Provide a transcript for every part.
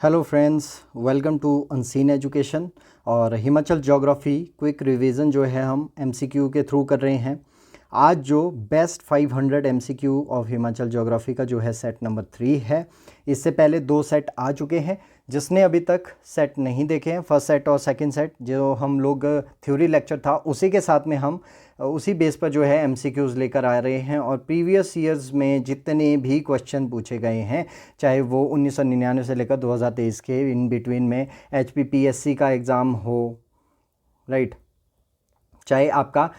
Hello friends, welcome to unseen education. और Himachal geography quick revision जो है हम एमसीक्यू के थ्रू कर रहे हैं। आज जो best 500 MCQ of Himachal geography का जो है सेट नंबर 3 है। इससे पहले 2 सेट आ चुके हैं। जिसने अभी तक सेट नहीं देखे हैं, फर्स्ट सेट और सेकंड सेट जो हम लोग थ्योरी लेक्चर था उसी के साथ में हम उसी बेस पर जो है एमसीक्यूज़ लेकर आ रहे हैं। और प्रीवियस ईयर्स में जितने भी क्वेश्चन पूछे गए हैं, चाहे वो 1999 से लेकर 2023 के इन बिटवीन में एचपीपीएससी का एग्ज़ाम हो, राइट, चाहे आपका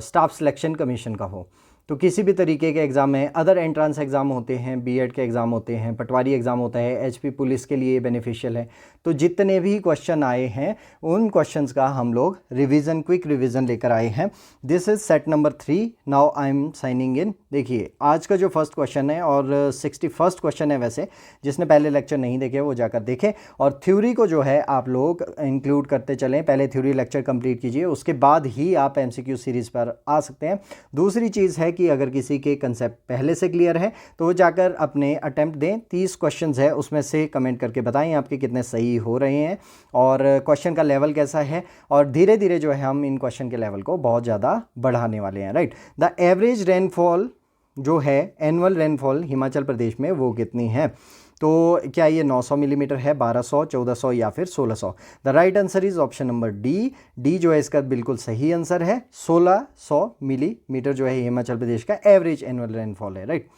स्टाफ सिलेक्शन कमीशन का हो, तो किसी भी तरीके के एग्ज़ाम में अदर एंट्रेंस एग्ज़ाम होते हैं, बीएड के एग्ज़ाम होते हैं, पटवारी एग्ज़ाम होता है, एचपी पुलिस के लिए बेनिफिशियल है। तो जितने भी क्वेश्चन आए हैं उन क्वेश्चंस का हम लोग रिवीजन, क्विक रिवीजन लेकर आए हैं। This is set number 3। Now I am signing in. देखिए आज का जो फर्स्ट क्वेश्चन है और 61st क्वेश्चन है, वैसे जिसने पहले लेक्चर नहीं देखे वो जाकर देखें। और थ्योरी को जो है आप लोग इंक्लूड करते चलें, पहले थ्योरी लेक्चर कंप्लीट कीजिए, उसके बाद ही आप एमसीक्यू सीरीज़ पर आ सकते हैं। दूसरी चीज़ है कि अगर किसी के कंसेप्ट पहले से क्लियर है तो वो जाकर अपने अटेम्प्ट दें। 30 क्वेश्चंस है, उसमें से कमेंट करके बताएं आपके कितने सही हो रहे हैं और क्वेश्चन का लेवल कैसा है। और धीरे धीरे जो है हम इन क्वेश्चन के लेवल को बहुत ज़्यादा बढ़ाने वाले हैं, राइट। द एवरेज रेनफॉल जो है, एनुअल रेनफॉल हिमाचल प्रदेश में वो कितनी है? तो क्या ये 900 मिलीमीटर है, 1200, 1400 या फिर 1600? The right answer is option number D जो है इसका बिल्कुल सही आंसर है। 1600 मिलीमीटर जो है हिमाचल प्रदेश का एवरेज एनुअल रेनफॉल है, राइट।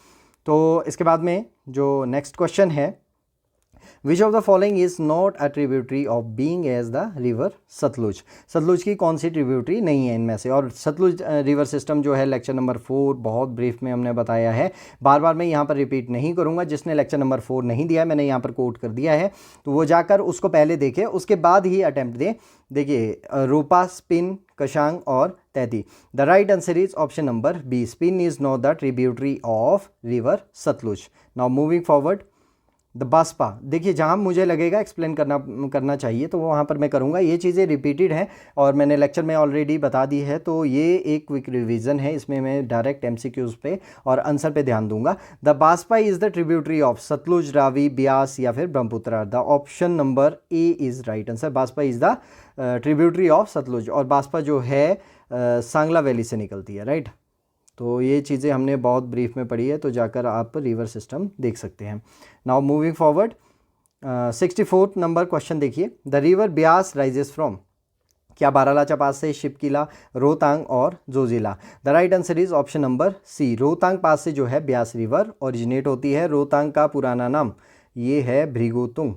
तो इसके बाद में जो नेक्स्ट क्वेश्चन है, which of the following is not a tributary of being as the river Sutlej? Sutlej की कौन सी ट्रिब्यूटरी नहीं है इनमें से? और सतलुज रिवर सिस्टम जो है लेक्चर नंबर 4 बहुत ब्रीफ में हमने बताया है, बार बार मैं यहाँ पर रिपीट नहीं करूँगा। जिसने लेक्चर नंबर 4 नहीं दिया मैंने यहाँ पर कोट कर दिया है, तो वो जाकर उसको पहले देखे, उसके बाद ही अटैम्प्ट दें। देखिए रूपा, स्पिन, कशांग और Taiti. The right answer is option number B, Spin is not the tributary of river Sutlej. Now moving forward, the Baspa. देखिए जहाँ मुझे लगेगा एक्सप्लेन करना चाहिए तो वहाँ पर मैं करूँगा। ये चीज़ें रिपीटेड हैं और मैंने लेक्चर में ऑलरेडी बता दी है, तो ये एक क्विक रिवीजन है। इसमें मैं डायरेक्ट एमसीक्यूज़ पे और आंसर पे ध्यान दूंगा। The Baspa is the tributary of Sutlej, Ravi, Beas या फिर Brahmaputra. The option number A is right answer. Baspa is the tributary of Sutlej और बास्पा जो है सांगला वैली से निकलती है, राइट। तो ये चीज़ें हमने बहुत ब्रीफ में पढ़ी है, तो जाकर आप रिवर सिस्टम देख सकते हैं। Now moving forward, 64th number question देखिए। The river Beas rises from? क्या बारालाचा पास से, शिपकिला, रोहतांग और Zojila? The right answer is option number C, Rohtang pass से जो है ब्यास रिवर ओरिजिनेट होती है। रोहतांग का पुराना नाम ये है भृगुतुंग,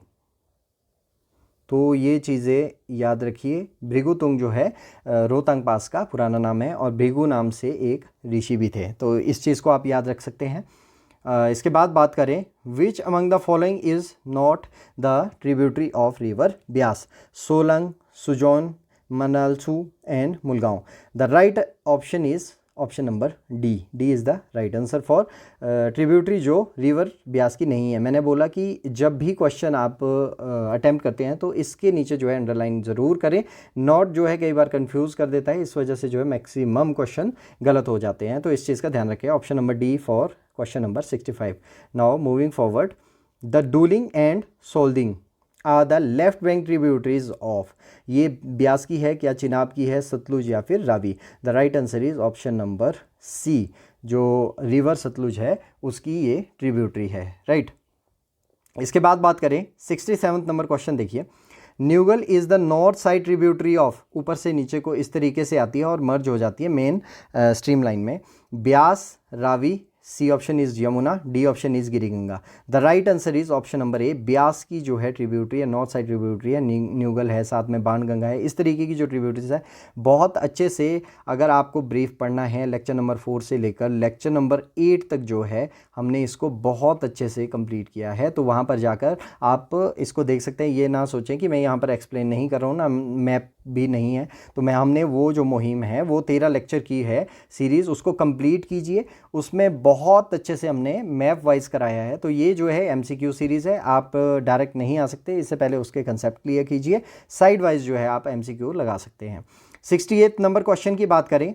तो ये चीज़ें याद रखिए। भृगुतुंग जो है रोहतांग पास का पुराना नाम है और भृगु नाम से एक ऋषि भी थे, तो इस चीज़ को आप याद रख सकते हैं। इसके बाद बात करें, which among the following is not the tributary of river Beas? Solang, सुजौन, मनालसू एंड मुलगांव। The right option is option number D is the right answer for tributary जो रिवर ब्यास की नहीं है। मैंने बोला कि जब भी क्वेश्चन आप अटेम्प्ट करते हैं तो इसके नीचे जो है अंडरलाइन ज़रूर करें। नॉट जो है कई बार कंफ्यूज कर देता है, इस वजह से जो है मैक्सिमम क्वेश्चन गलत हो जाते हैं, तो इस चीज़ का ध्यान रखें। Option number D for question number 65। Now moving forward, the डूलिंग एंड सोल्दिंग are the left bank tributaries of? ये ब्यास की है, क्या चिनाब की है, सतलुज या फिर Ravi? The right answer is option number C, जो रिवर सतलुज है उसकी ये ट्रिब्यूटरी है, राइट। इसके बाद बात करें 67th नंबर क्वेश्चन देखिए। Neugal is the north side tributary of? ऊपर से नीचे को इस तरीके से आती है और मर्ज हो जाती है मेन स्ट्रीम लाइन में। Beas, Ravi, C option is Yamuna, D option is Giriganga. The right answer is option number A, Beas की जो है ट्रिब्यूटरी है, नॉर्थ साइड ट्रिब्यूटरी है, न्यूगल है, साथ में बाणगंगा है। इस तरीके की जो ट्रिब्यूटरीज है बहुत अच्छे से अगर आपको ब्रीफ पढ़ना है लेक्चर नंबर 4 से लेकर लेक्चर नंबर 8 तक जो है हमने इसको बहुत अच्छे से कंप्लीट किया है, तो वहाँ पर जाकर आप इसको देख सकते हैं। ये ना सोचें कि मैं यहाँ पर एक्सप्लेन नहीं कर रहा हूँ ना, मैप भी नहीं है, तो हमने वो जो मुहिम है वो 13 लेक्चर की है सीरीज़, उसको कंप्लीट कीजिए। उसमें बहुत अच्छे से हमने मैप वाइज कराया है। तो ये जो है एमसीक्यू सीरीज़ है, आप डायरेक्ट नहीं आ सकते, इससे पहले उसके कंसेप्ट क्लियर कीजिए, साइड वाइज जो है आप एमसीक्यू लगा सकते हैं। 68 नंबर क्वेश्चन की बात करें,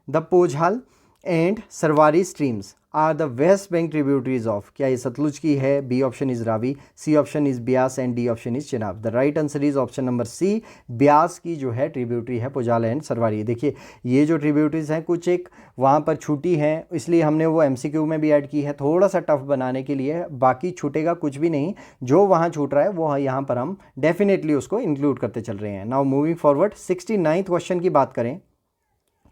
द पोझाल and Sarvari streams are the west bank tributaries of, क्या ये सतलुज की है? B option is Ravi, C option is Beas and D option is Chenab. The right answer is option number C, Beas की जो है ट्रिब्यूटरी है पुजाल एंड सरवारी। देखिए ये जो ट्रिब्यूटरीज हैं कुछ एक वहाँ पर छूटी हैं, इसलिए हमने वो एमसीक्यू में भी ऐड की है थोड़ा सा टफ बनाने के लिए। बाकी छूटेगा कुछ भी नहीं, जो वहाँ छूट रहा है वो यहाँ पर हम डेफिनेटली उसको इंक्लूड करते चल रहे हैं। Now moving forward 69th question की बात करें,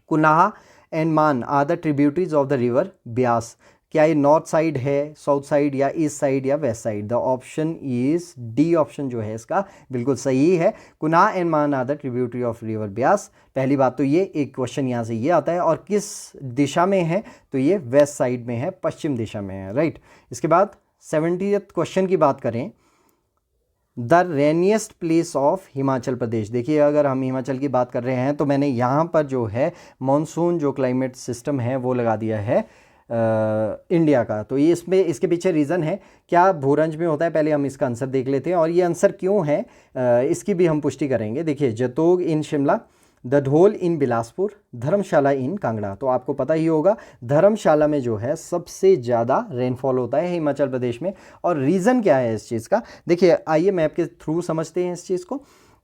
Kunah and Maan are the tributaries of the river Beas. क्या ये नॉर्थ साइड है, साउथ साइड या ईस्ट साइड या west side? The option is D option जो है इसका बिल्कुल सही है। Kunah and Maan are the tributary of river Beas. पहली बात तो ये एक क्वेश्चन यहाँ से ये आता है, और किस दिशा में है? तो ये वेस्ट साइड में है, पश्चिम दिशा में है, राइट। इसके बाद 70th क्वेश्चन की बात करें, the rainiest place of Himachal Pradesh. देखिए अगर हम हिमाचल की बात कर रहे हैं तो मैंने यहाँ पर जो है मॉनसून जो क्लाइमेट सिस्टम है वो लगा दिया है इंडिया का। तो ये इसमें इसके पीछे रीज़न है, क्या भूरंज में होता है, पहले हम इसका आंसर देख लेते हैं, और ये आंसर क्यों है इसकी भी हम पुष्टि करेंगे। देखिए जतोग इन शिमला, द ढोल इन बिलासपुर, धर्मशाला इन कांगड़ा। तो आपको पता ही होगा धर्मशाला में जो है सबसे ज़्यादा रेनफॉल होता है हिमाचल प्रदेश में। और रीज़न क्या है इस चीज़ का? देखिए आइए मैप के थ्रू समझते हैं इस चीज़ को।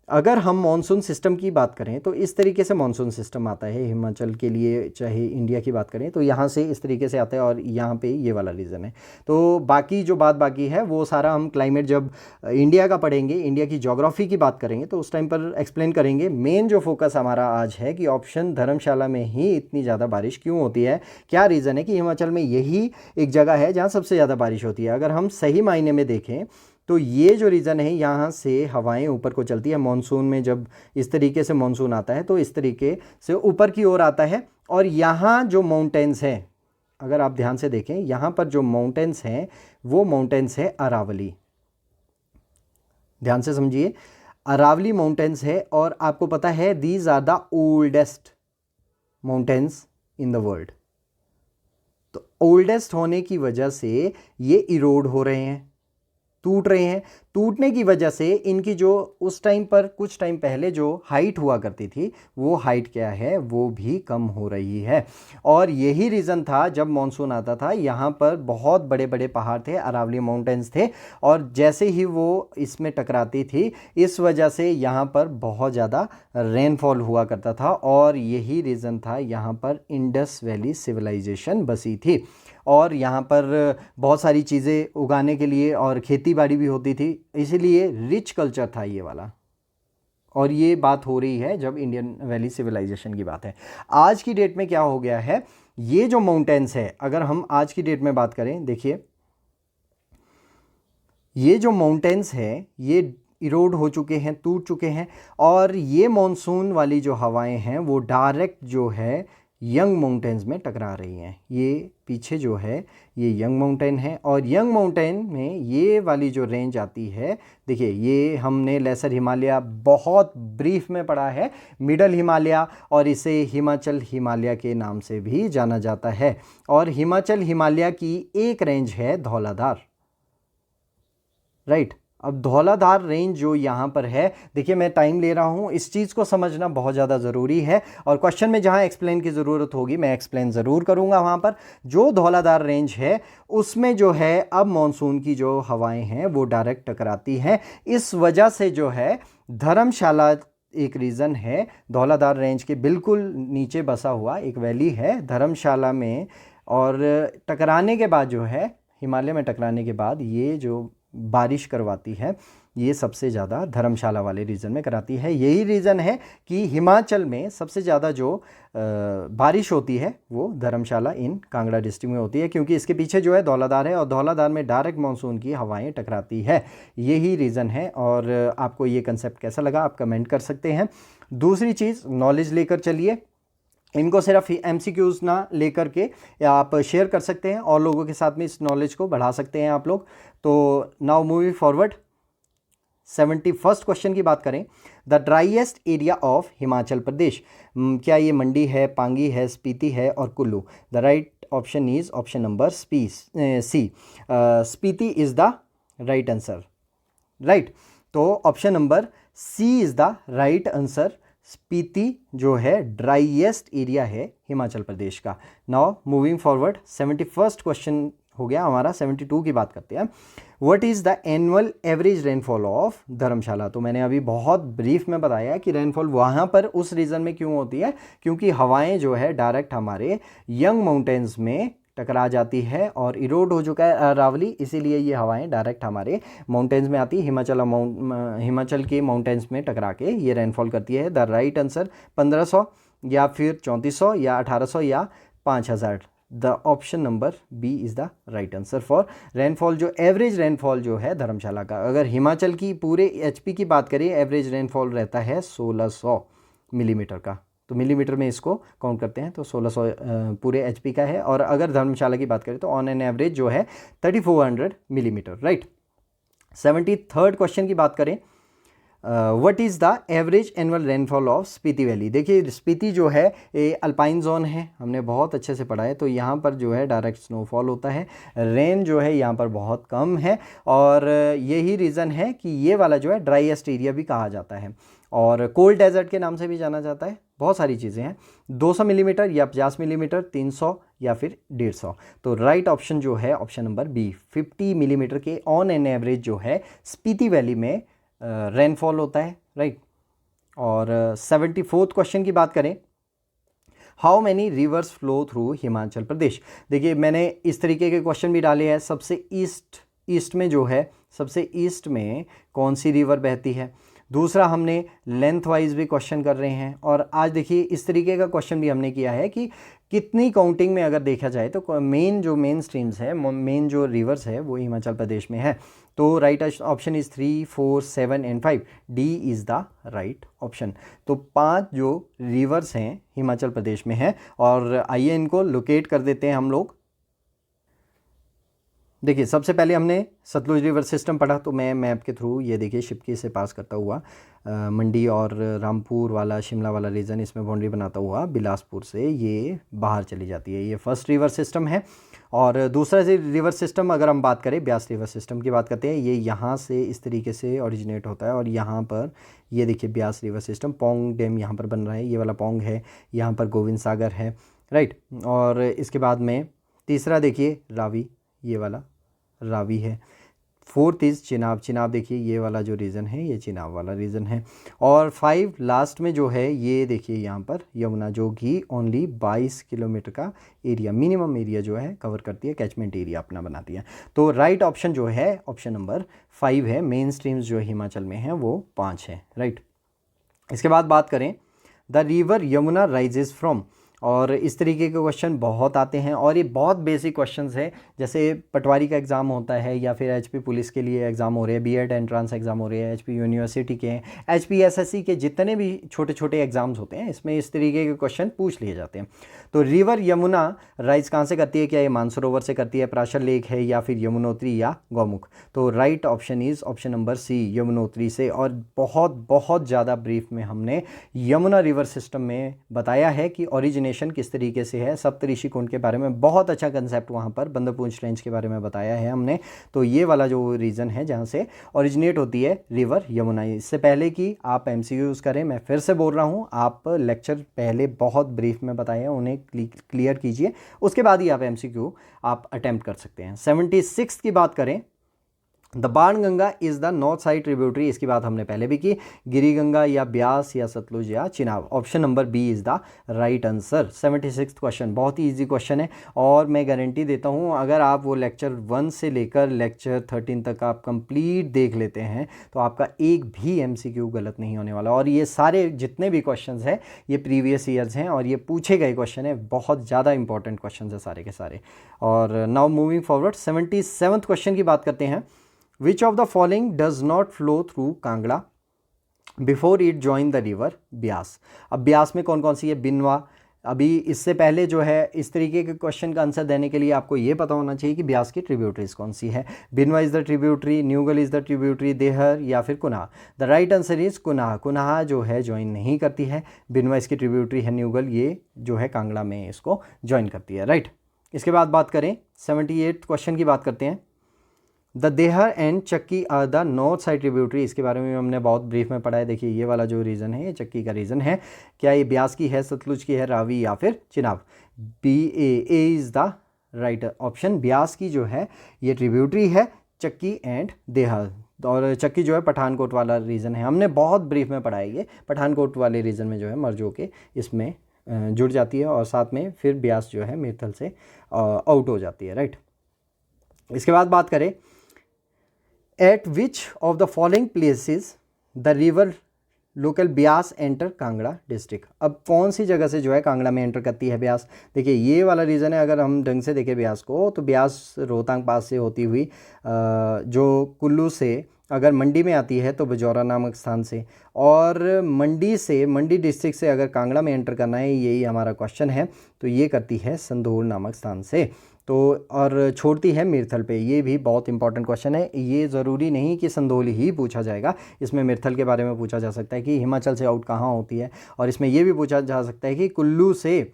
अगर हम मॉनसून सिस्टम की बात करें तो इस तरीके से मॉनसून सिस्टम आता है हिमाचल के लिए, चाहे इंडिया की बात करें तो यहाँ से इस तरीके से आता है, और यहाँ पे ये वाला रीज़न है। तो बाकी जो बात बाकी है वो सारा हम क्लाइमेट जब इंडिया का पढ़ेंगे, इंडिया की ज्योग्राफी की बात करेंगे तो उस टाइम पर एक्सप्लेन करेंगे। मेन जो फोकस हमारा आज है कि ऑप्शन धर्मशाला में ही इतनी ज़्यादा बारिश क्यों होती है, क्या रीज़न है कि हिमाचल में यही एक जगह है जहाँ सबसे ज़्यादा बारिश होती है। अगर हम सही मायने में देखें तो ये जो रीज़न है, यहाँ से हवाएं ऊपर को चलती है मॉनसून में, जब इस तरीके से मॉनसून आता है तो इस तरीके से ऊपर की ओर आता है। और यहाँ जो माउंटेन्स हैं, अगर आप ध्यान से देखें यहाँ पर जो माउंटेन्स हैं वो माउंटेन्स है अरावली। ध्यान से समझिए, अरावली माउंटेन्स है, और आपको पता है these are the oldest mountains in the world. तो ओल्डेस्ट होने की वजह से ये इरोड हो रहे हैं, टूट रहे हैं। टूटने की वजह से इनकी जो उस टाइम पर कुछ टाइम पहले जो हाइट हुआ करती थी वो हाइट क्या है, वो भी कम हो रही है। और यही रीज़न था जब मॉनसून आता था यहाँ पर बहुत बड़े बड़े पहाड़ थे, अरावली माउंटेन्स थे, और जैसे ही वो इसमें टकराती थी इस वजह से यहाँ पर बहुत ज़्यादा रेनफॉल हुआ करता था। और यही रीज़न था यहाँ पर इंडस वैली सिविलाइजेशन बसी थी, और यहाँ पर बहुत सारी चीज़ें उगाने के लिए और खेती बाड़ी भी होती थी, इसीलिए रिच कल्चर था ये वाला। और ये बात हो रही है जब इंडियन वैली सिविलाइजेशन की बात है। आज की डेट में क्या हो गया है, ये जो माउंटेन्स है, अगर हम आज की डेट में बात करें, देखिए ये जो माउंटेन्स है ये इरोड हो चुके हैं, टूट चुके हैं, और ये मॉनसून वाली जो हवाएं हैं वो डायरेक्ट जो है यंग माउंटेन्स में टकरा रही हैं। ये पीछे जो है ये यंग माउंटेन है, और यंग माउंटेन में ये वाली जो रेंज आती है, देखिए ये हमने लेसर हिमालय बहुत ब्रीफ में पढ़ा है, मिडल हिमालय, और इसे हिमाचल हिमालय के नाम से भी जाना जाता है। और हिमाचल हिमालय की एक रेंज है धौलाधार, राइट। अब धौलाधार रेंज जो यहाँ पर है, देखिए मैं टाइम ले रहा हूँ, इस चीज़ को समझना बहुत ज़्यादा ज़रूरी है, और क्वेश्चन में जहाँ एक्सप्लेन की ज़रूरत होगी मैं एक्सप्लेन ज़रूर करूँगा। वहाँ पर जो धौलाधार रेंज है उसमें जो है अब मॉनसून की जो हवाएं हैं वो डायरेक्ट टकराती हैं, इस वजह से जो है धर्मशाला एक रीज़न है। धौलाधार रेंज के बिल्कुल नीचे बसा हुआ एक वैली है धर्मशाला में, और टकराने के बाद जो है हिमालय में टकराने के बाद ये जो बारिश करवाती है ये सबसे ज़्यादा धर्मशाला वाले रीजन में कराती है। यही रीज़न है कि हिमाचल में सबसे ज़्यादा जो बारिश होती है वो धर्मशाला इन कांगड़ा डिस्ट्रिक्ट में होती है, क्योंकि इसके पीछे जो है धौलाधार है, और धौलाधार में डायरेक्ट मानसून की हवाएं टकराती है। यही रीज़न है। और आपको ये कंसेप्ट कैसा लगा आप कमेंट कर सकते हैं। दूसरी चीज़, नॉलेज लेकर चलिए, इनको सिर्फ MCQs ना लेकर के आप शेयर कर सकते हैं और लोगों के साथ में इस नॉलेज को बढ़ा सकते हैं आप लोग। तो now moving forward 71st question की बात करें, the driest area of Himachal Pradesh. क्या ये मंडी है, पांगी है, स्पीति है और Kullu? The right option is option number C, Spiti is the right answer, right. तो option number C is the right answer. Spiti जो है ड्राईएस्ट एरिया है हिमाचल प्रदेश का। Now moving forward 71st question हो गया हमारा। 72 की बात करते हैं। What is the annual average rainfall of Dharamshala. तो मैंने अभी बहुत ब्रीफ में बताया कि रेनफॉल वहाँ पर उस रीजन में क्यों होती है, क्योंकि हवाएं जो है डायरेक्ट हमारे यंग माउंटेन्स में टकरा जाती है और इरोड हो चुका है अरावली, इसीलिए ये हवाएं डायरेक्ट हमारे माउंटेन्स में आती है, हिमाचल के माउंटेन्स में टकरा के ये रेनफॉल करती है। द राइट आंसर 1500 या फिर 3400 या 1800 या 5000। The option number B is the right answer for rainfall. जो एवरेज रेनफॉल जो है धर्मशाला का, अगर हिमाचल की पूरे एचपी की बात करें, एवरेज रेनफॉल रहता है 1600 मिलीमीटर का। तो मिलीमीटर में इसको काउंट करते हैं तो 1600 पूरे एचपी का है। और अगर धर्मशाला की बात करें तो ऑन एन एवरेज जो है 3400 मिलीमीटर, राइट। 73rd क्वेश्चन की बात करें, what is the average annual rainfall of Spiti valley. देखिए स्पीति जो है ये अल्पाइन जोन है, हमने बहुत अच्छे से पढ़ा है, तो यहाँ पर जो है डायरेक्ट स्नोफॉल होता है, रेन जो है यहाँ पर बहुत कम है, और यही रीज़न है कि ये वाला जो है ड्राईएस्ट एरिया भी कहा जाता है और कोल्ड डेजर्ट के नाम से भी जाना जाता है। बहुत सारी चीज़ें हैं। 200 मिलीमीटर या 50 मिलीमीटर, 300 या फिर 150। तो राइट ऑप्शन जो है ऑप्शन नंबर बी 50 मिलीमीटर के ऑन एन एवरेज जो है स्पीति वैली में रेनफॉल होता है, राइट। और 74th क्वेश्चन की बात करें, how many rivers flow through Himachal Pradesh. देखिए मैंने इस तरीके के क्वेश्चन भी डाले हैं। सबसे ईस्ट में जो है, सबसे ईस्ट में कौन सी रिवर बहती है। दूसरा हमने लेंथ वाइज भी क्वेश्चन कर रहे हैं, और आज देखिए इस तरीके का क्वेश्चन भी हमने किया है कि कितनी काउंटिंग में अगर देखा जाए तो मेन स्ट्रीम्स है, मेन जो रिवर्स है वो हिमाचल प्रदेश में है। तो right option is 3, 4, 7 and 5। D is the right option. तो 5 जो रिवर्स हैं हिमाचल प्रदेश में हैं, और आइए इनको लोकेट कर देते हैं हम लोग। देखिए सबसे पहले हमने सतलुज रिवर सिस्टम पढ़ा, तो मैं मैप के थ्रू ये देखिए शिपकी से पास करता हुआ मंडी और रामपुर वाला शिमला वाला रीजन इसमें बाउंड्री बनाता हुआ बिलासपुर से ये बाहर चली जाती है। ये फर्स्ट रिवर सिस्टम है। और दूसरा रिवर सिस्टम अगर हम बात करें, ब्यास रिवर सिस्टम की बात करते हैं, ये यहाँ से इस तरीके से ओरिजिनेट होता है, और यहाँ पर ये देखिए Beas river system, Pong dam यहाँ पर बन रहा है, ये वाला पोंग है, यहाँ पर गोविंद सागर है, राइट। और इसके बाद में तीसरा देखिए रावी, ये वाला रावी है। 4th is Chenab. चिनाब देखिए ये वाला जो रीज़न है ये चिनाब वाला रीज़न है। और 5 लास्ट में जो है ये देखिए यहाँ पर यमुना, जो कि ओनली 22 किलोमीटर का एरिया, मिनिमम एरिया जो है कवर करती है, कैचमेंट एरिया अपना बनाती है। तो राइट ऑप्शन जो है ऑप्शन नंबर 5 है। मेन स्ट्रीम्स जो हिमाचल में हैं वो 5 हैं, राइट। इसके बाद बात करें, the river Yamuna rises from. और इस तरीके के क्वेश्चन बहुत आते हैं, और ये बहुत बेसिक क्वेश्चंस हैं। जैसे पटवारी का एग्ज़ाम होता है, या फिर एचपी पुलिस के लिए एग्ज़ाम हो रहे हैं, बीएड एंट्रांस एग्ज़ाम हो रहे हैं, एचपी यूनिवर्सिटी के, एचपीएसएससी के जितने भी छोटे छोटे एग्ज़ाम्स होते हैं, इसमें इस तरीके के क्वेश्चन पूछ लिए जाते हैं। तो रिवर यमुना राइज कहाँ से करती है, क्या ये मानसरोवर से करती है, पराशर लेक है, या फिर यमुनोत्री या गौमुख। तो right option is option number C, Yamunotri से। और बहुत बहुत ज़्यादा ब्रीफ में हमने यमुना रिवर सिस्टम में बताया है कि ओरिजिनेशन किस तरीके से है, सप्तऋषि कुंड के बारे में बहुत अच्छा कंसेप्ट वहाँ पर बंदरपूंछ रेंज के बारे में बताया है हमने। तो ये वाला जो रीजन है जहाँ से ओरिजिनेट होती है रिवर यमुना। इससे पहले कि आप एमसीक्यू यूज़ करें, मैं फिर से बोल रहा हूँ, आप लेक्चर पहले बहुत ब्रीफ में बताए हैं, उन्हें क्लियर कीजिए, उसके बाद ही आप एमसीक्यू आप अटैम्प्ट कर सकते हैं। 76 की बात करें, the Banganga is the north side tributary. इसकी बात हमने पहले भी की, गिरी गंगा या ब्यास या सतलुज या Chenab. Option number B is the right answer. 76 question बहुत ही ईजी क्वेश्चन है, और मैं गारंटी देता हूँ अगर आप वो लेक्चर 1 से लेकर लेक्चर 13 तक आप कंप्लीट देख लेते हैं तो आपका एक भी एमसीक्यू गलत नहीं होने वाला। और ये सारे जितने भी क्वेश्चन हैं ये प्रीवियस ईयर्स हैं, और ये पूछे गए क्वेश्चन है, बहुत ज़्यादा इंपॉर्टेंट क्वेश्चन है सारे के सारे। और now moving forward 77th question की बात करते हैं। Which of the following does not flow through Kangra before it join the river Beas. अब ब्यास में कौन कौन सी है, बिनवा। अभी इससे पहले जो है इस तरीके के क्वेश्चन का आंसर देने के लिए आपको ये पता होना चाहिए कि ब्यास की ट्रिब्यूटरीज कौन सी है। Binwa is the tributary, Neugal is the tributary, Dehar या फिर Kunah. The right answer is Kunah. Kunah जो है ज्वाइन नहीं करती है, बिनवा इसकी ट्रिब्यूटरी है, न्यूगल ये जो है कांगड़ा में इसको ज्वाइन करती है, राइट। इसके बाद बात करें 78 क्वेश्चन की बात करते हैं। The Dehar and Chakki are the north side tributary, इसके बारे में हमने बहुत ब्रीफ में पढ़ा है। देखिए ये वाला जो रीज़न है ये चक्की का रीज़न है। क्या ये ब्यास की है, सतलुज की है, रावी या फिर चिनाब? ए is the right option. Beas की जो है ये ट्रिब्यूटरी है, चक्की एंड देहर। और चक्की जो है पठानकोट वाला रीज़न है, हमने बहुत ब्रीफ में पढ़ा है। ये पठानकोट वाले रीज़न में जो है मर्ज होके इसमें जुड़ जाती है और साथ में फिर ब्यास जो है मीरथल से आउट हो जाती है, राइट। इसके बाद बात करें, eight which of the following places the river local Beas enter Kangra district. अब कौन सी जगह से जो है कांगड़ा में एंटर करती है ब्यास? देखिए ये वाला रीज़न है, अगर हम ढंग से देखें ब्यास को तो ब्यास रोहतांग पास से होती हुई जो कुल्लू से अगर मंडी में आती है तो बजौरा नामक स्थान से, और मंडी डिस्ट्रिक्ट से अगर कांगड़ा में एंटर करना है, यही हमारा क्वेश्चन है, तो ये करती है संधोल नामक स्थान से। तो और छोड़ती है मीरथल पे। ये भी बहुत इंपॉर्टेंट क्वेश्चन है। ये ज़रूरी नहीं कि संधोल ही पूछा जाएगा, इसमें मीरथल के बारे में पूछा जा सकता है कि हिमाचल से आउट कहाँ होती है, और इसमें ये भी पूछा जा सकता है कि कुल्लू से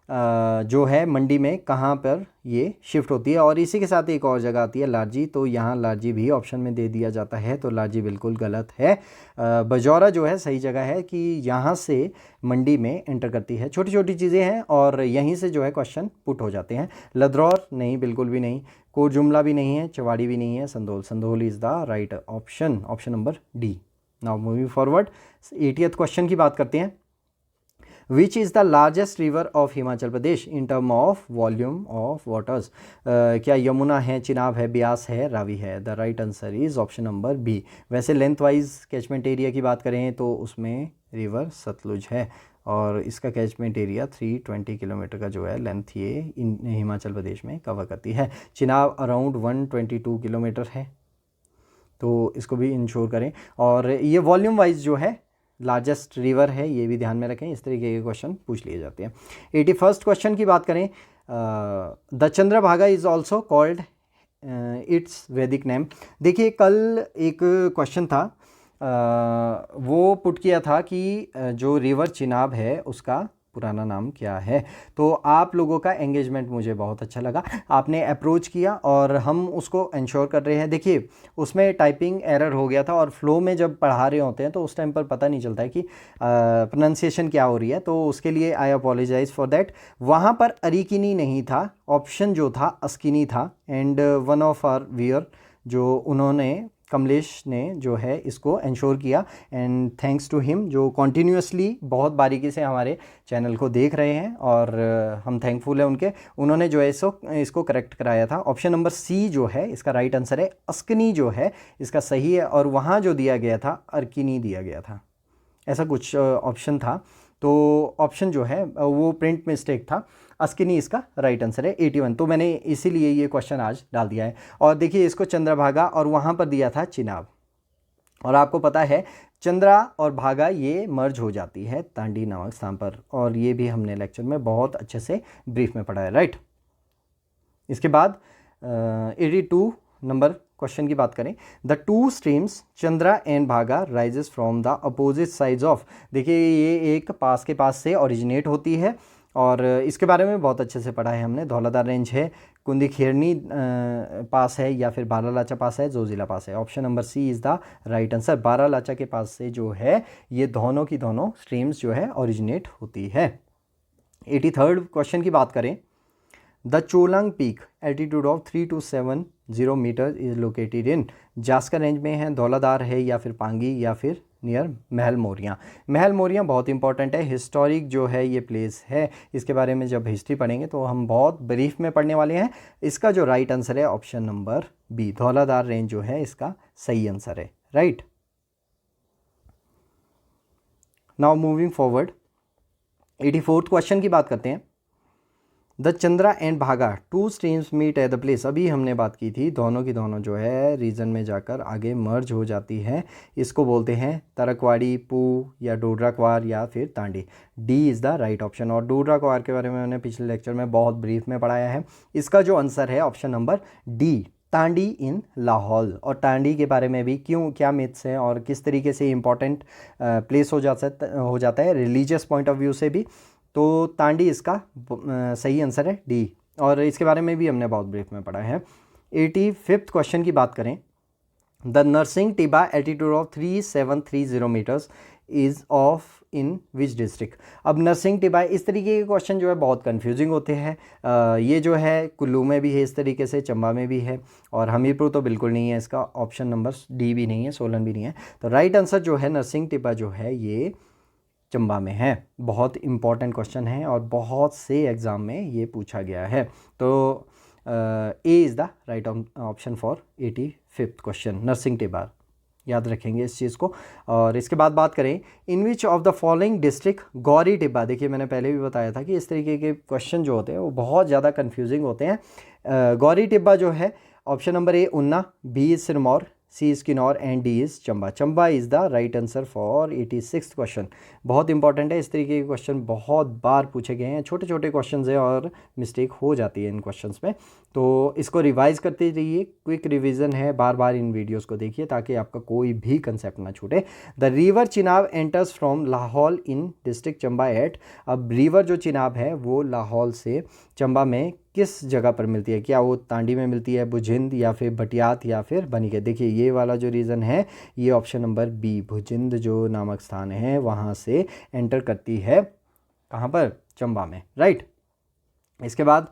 जो है मंडी में कहाँ पर ये शिफ्ट होती है। और इसी के साथ एक और जगह आती है लारजी, तो यहाँ लारजी भी ऑप्शन में दे दिया जाता है, तो लारजी बिल्कुल गलत है। बजौरा जो है सही जगह है कि यहाँ से मंडी में एंटर करती है। छोटी छोटी चीज़ें हैं और यहीं से जो है क्वेश्चन पुट हो जाते हैं। लद्रौर नहीं, बिल्कुल भी नहीं। कोट-जुमला भी नहीं है, चवाड़ी भी नहीं है, Sandhol is the right option, option number D. Now moving forward, 80th question की बात करते हैं। Which is the largest river of Himachal Pradesh in term of volume of waters? क्या यमुना है, चिनाब है, ब्यास है, रावी है? The right answer is option number B. वैसे लेंथ वाइज कैचमेंट एरिया की बात करें तो उसमें रिवर सतलुज है और इसका कैचमेंट एरिया 320 किलोमीटर का जो है लेंथ ये हिमाचल प्रदेश में कवर करती है। चिनाब अराउंड 122 किलोमीटर है, तो इसको भी इंश्योर करें। और ये वॉल्यूम वाइज जो है लार्जेस्ट रिवर है, ये भी ध्यान में रखें, इस तरीके के क्वेश्चन पूछ लिए जाते हैं। 81st क्वेश्चन की बात करें, the Chandrabhaga is also called its वैदिक नेम। देखिए कल एक क्वेश्चन था, वो पुट किया था कि जो रिवर चिनाब है उसका पुराना नाम क्या है। तो आप लोगों का एंगेजमेंट मुझे बहुत अच्छा लगा, आपने अप्रोच किया और हम उसको इंश्योर कर रहे हैं। देखिए उसमें टाइपिंग एरर हो गया था और फ्लो में जब पढ़ा रहे होते हैं तो उस टाइम पर पता नहीं चलता है कि प्रोनाउंसिएशन क्या हो रही है, तो उसके लिए आई अपोलोजाइज फॉर दैट। वहाँ पर अरिकिनी नहीं था, ऑप्शन जो था अस्किनी था। And one of our viewer जो उन्होंने कमलेश ने जो है इसको इंश्योर किया, एंड थैंक्स टू हिम जो कॉन्टीन्यूसली बहुत बारीकी से हमारे चैनल को देख रहे हैं और हम थैंकफुल है उनके। उन्होंने जो है इसको करेक्ट कराया था। ऑप्शन नंबर सी जो है इसका राइट आंसर है, अस्कनी जो है इसका सही है, और वहाँ जो दिया गया था अर्किनी दिया गया था, ऐसा कुछ ऑप्शन था। तो ऑप्शन जो है वो प्रिंट मिस्टेक था, अस्किनी इसका राइट आंसर है 81। तो मैंने इसीलिए ये क्वेश्चन आज डाल दिया है। और देखिए इसको चंद्रभागा और वहाँ पर दिया था चिनाब, और आपको पता है चंद्रा और भागा ये मर्ज हो जाती है तांडी नामक स्थान पर, और ये भी हमने लेक्चर में बहुत अच्छे से ब्रीफ में पढ़ा है, राइट। इसके बाद 82 नंबर क्वेश्चन की बात करें, the two streams Chandra and Bhaga rises from the opposite sides of. देखिए ये एक पास के पास से ओरिजिनेट होती है और इसके बारे में बहुत अच्छे से पढ़ा है हमने। धौलाधार रेंज है, कुंदी खेरनी पास है, या फिर बारालाचा पास है, जोजिला पास है। Option number C is the right answer. Baralacha के पास से जो है ये दोनों की दोनों स्ट्रीम्स जो है ओरिजिनेट होती है। 83rd क्वेश्चन की बात करें, the Cholang peak altitude of 3270 metre is located in. Zanskar range में है, धौलाधार है, या फिर पांगी, या फिर नियर महल मोरियाँ। महल मोरियाँ बहुत इंपॉर्टेंट है, हिस्टोरिक जो है ये प्लेस है, इसके बारे में जब हिस्ट्री पढ़ेंगे तो हम बहुत ब्रीफ में पढ़ने वाले हैं। इसका जो राइट आंसर है option number B, Dhauladhar range जो है इसका सही आंसर है, right. Now moving forward, 84th question की बात करते हैं। The Chandra and Bhaga two streams meet at the place. अभी हमने बात की थी दोनों की दोनों जो है रीजन में जाकर आगे मर्ज हो जाती है, इसको बोलते हैं तरकवाड़ी, पू, या डोडरा क्वार, या फिर Tandi. D is the right option. और डोडरा क्वार के बारे में मैंने पिछले लेक्चर में बहुत ब्रीफ में पढ़ाया है। इसका जो आंसर है ऑप्शन नंबर डी, तांडी इन लाहौल। और तांडी के बारे में भी क्यों, क्या मिथ्स हैं और किस तरीके से इंपॉर्टेंट प्लेस हो जाता है रिलीजियस पॉइंट ऑफ व्यू से भी, तो तांडी इसका सही आंसर है डी। और इसके बारे में भी हमने बहुत ब्रीफ में पढ़ा है। 85th क्वेश्चन की बात करें, the Narsingh Tibba altitude of 3730 metres is of in which district. अब नरसिंह टिब्बा, इस तरीके के क्वेश्चन जो है बहुत कंफ्यूजिंग होते हैं। ये जो है कुल्लू में भी है इस तरीके से, चंबा में भी है, और हमीरपुर तो बिल्कुल नहीं है, इसका ऑप्शन नंबर डी भी नहीं है, सोलन भी नहीं है। तो राइट आंसर जो है नरसिंह टिब्बा जो है ये चंबा में है। बहुत इंपॉर्टेंट क्वेश्चन है और बहुत से एग्ज़ाम में ये पूछा गया है। तो A is the right option for 85th question, Narsingh Tibba. याद रखेंगे इस चीज़ को। और इसके बाद बात करें, in which of the following district Gauri Tibba. देखिए मैंने पहले भी बताया था कि इस तरीके के क्वेश्चन जो होते हैं वो बहुत ज़्यादा कंफ्यूजिंग होते हैं। गौरी टिब्बा जो है, option number A Una, B is Sirmaur, C is Kinnaur and D is Chamba. Chamba is the right answer for 86th question. बहुत इंपॉर्टेंट है, इस तरीके के क्वेश्चन बहुत बार पूछे गए हैं, छोटे छोटे क्वेश्चन हैं और मिस्टेक हो जाती है इन क्वेश्चंस में। तो इसको रिवाइज करते रहिए, क्विक रिवीजन है, बार बार इन वीडियोस को देखिए ताकि आपका कोई भी कंसेप्ट ना छूटे। The river Chenab enters from Lahaul in district Chamba at. अब रिवर जो चिनाब है वो लाहौल से चंबा में किस जगह पर मिलती है? क्या वो तांडी में मिलती है, भुजिंद, या फिर भटियात, या फिर बनीके? देखिए ये वाला जो रीज़न है ये ऑप्शन नंबर बी, भुजिंद जो नामक स्थान है वहाँ से एंटर करती है, कहाँ पर? चंबा में, राइट। इसके बाद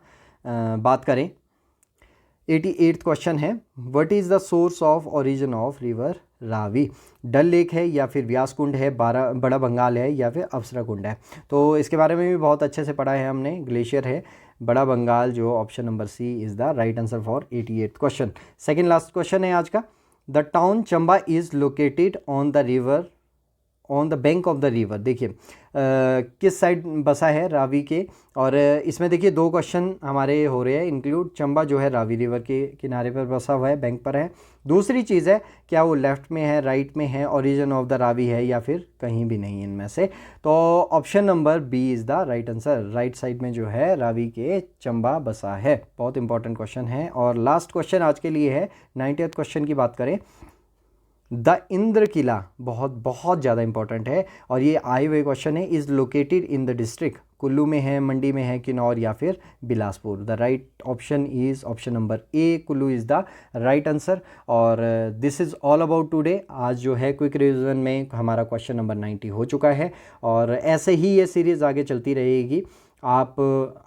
बात करें, 88th क्वेश्चन है, what is the source of origin of river Ravi? Dal lake है, या फिर व्यास कुंड है, बड़ा बंगाल है, या फिर अप्सरा कुंड है? तो इसके बारे में भी बहुत अच्छे से पढ़ा है हमने, ग्लेशियर है बड़ा बंगाल, जो option number C is the right answer for 88th question. Second last question है आज का, the town Chamba is located on the river, on the bank of the river. देखिए किस साइड बसा है रावी के, और इसमें देखिए दो क्वेश्चन हमारे हो रहे हैं इंक्लूड। चंबा जो है रावी रिवर के किनारे पर बसा हुआ है, बैंक पर है। दूसरी चीज़ है, क्या वो लेफ़्ट में है, राइट में है, ओरिजिन ऑफ द रावी है, या फिर कहीं भी नहीं इनमें से? तो option number B is the right answer, right side में जो है रावी के चंबा बसा है। बहुत इंपॉर्टेंट क्वेश्चन है। और लास्ट क्वेश्चन आज के लिए है, 90th क्वेश्चन की बात करें, द इंद्र किला, बहुत बहुत ज़्यादा इंपॉर्टेंट है और ये आए हुए क्वेश्चन है, is located in the district, Kullu में है, मंडी में है, किन्नौर, या फिर Bilaspur? The right option is option number A, Kullu is the right answer. और this is all about today. आज जो है क्विक रिवीजन में हमारा क्वेश्चन नंबर 90 हो चुका है और ऐसे ही ये सीरीज़ आगे चलती रहेगी। आप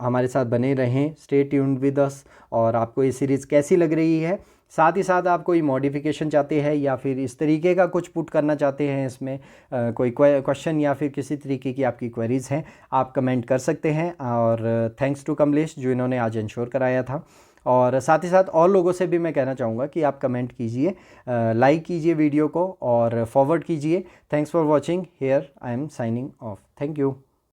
हमारे साथ बने रहें, स्टे ट्यून्ड विद अस। और आपको ये सीरीज़ कैसी लग रही है, साथ ही साथ आप कोई मॉडिफिकेशन चाहते हैं या फिर इस तरीके का कुछ पुट करना चाहते हैं इसमें, कोई क्वेश्चन या फिर किसी तरीके की आपकी क्वेरीज़ हैं, आप कमेंट कर सकते हैं। और थैंक्स टू कमलेश जो इन्होंने आज इंश्योर कराया था। और साथ ही साथ और लोगों से भी मैं कहना चाहूँगा कि आप कमेंट कीजिए, लाइक कीजिए वीडियो को और फॉरवर्ड कीजिए। Thanks for watching, here I am signing off. Thank you.